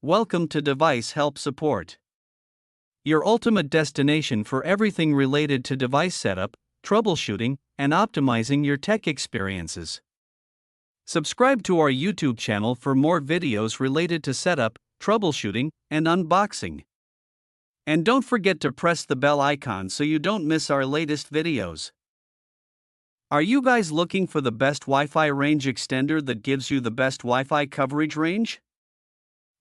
Welcome to Device Help Support, your ultimate destination for everything related to device setup, troubleshooting, and optimizing your tech experiences. Subscribe to our YouTube channel for more videos related to setup, troubleshooting, and unboxing. And don't forget to press the bell icon so you don't miss our latest videos. Are you guys looking for the best Wi-Fi range extender that gives you the best Wi-Fi coverage range?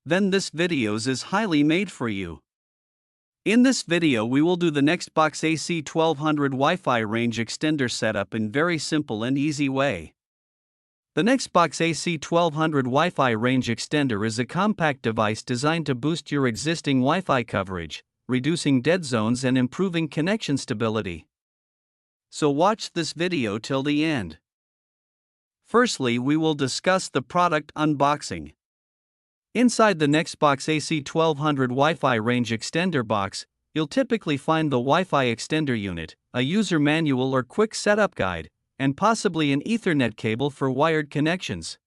Then this videos is highly made for you. In this video we will do the Nextbox AC1200 Wi-Fi range extender setup in very simple and easy way. The Nextbox AC1200 Wi-Fi range extender is a compact device designed to boost your existing Wi-Fi coverage, reducing dead zones and improving connection stability. So watch this video till the end. Firstly, we will discuss the product unboxing. Inside the Nextbox AC1200 Wi-Fi range extender box, you'll typically find the Wi-Fi extender unit, a user manual or quick setup guide, and possibly an Ethernet cable for wired connections.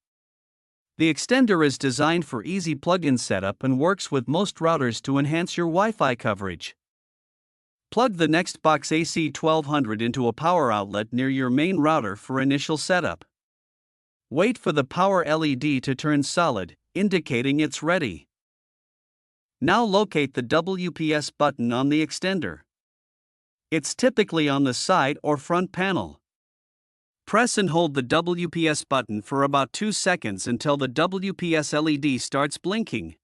The extender is designed for easy plug-in setup and works with most routers to enhance your Wi-Fi coverage. Plug the Nextbox AC1200 into a power outlet near your main router for initial setup. Wait for the power LED to turn solid, indicating it's ready. Now locate the WPS button on the extender. It's typically on the side or front panel. Press and hold the WPS button for about 2 seconds until the WPS LED starts blinking.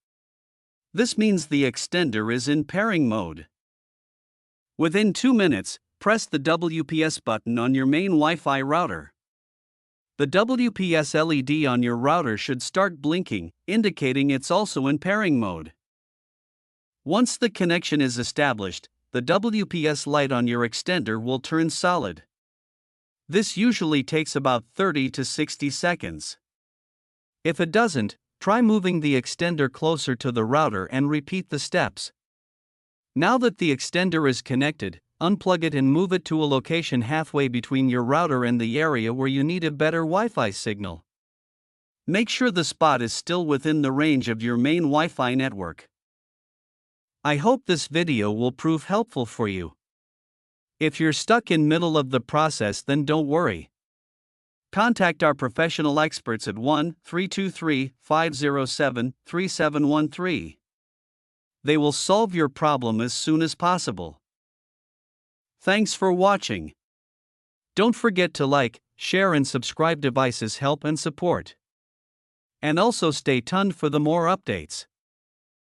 This means the extender is in pairing mode. Within 2 minutes, press the WPS button on your main Wi-Fi router. The WPS LED on your router should start blinking, indicating it's also in pairing mode. Once the connection is established, the WPS light on your extender will turn solid. This usually takes about 30 to 60 seconds. If it doesn't, try moving the extender closer to the router and repeat the steps. Now that the extender is connected, unplug it and move it to a location halfway between your router and the area where you need a better Wi-Fi signal. Make sure the spot is still within the range of your main Wi-Fi network. I hope this video will prove helpful for you. If you're stuck in middle of the process, then don't worry. Contact our professional experts at 1-323-507-3713. They will solve your problem as soon as possible. Thanks for watching. Don't forget to like, share and subscribe. Devices Help and Support. And also stay tuned for the more updates.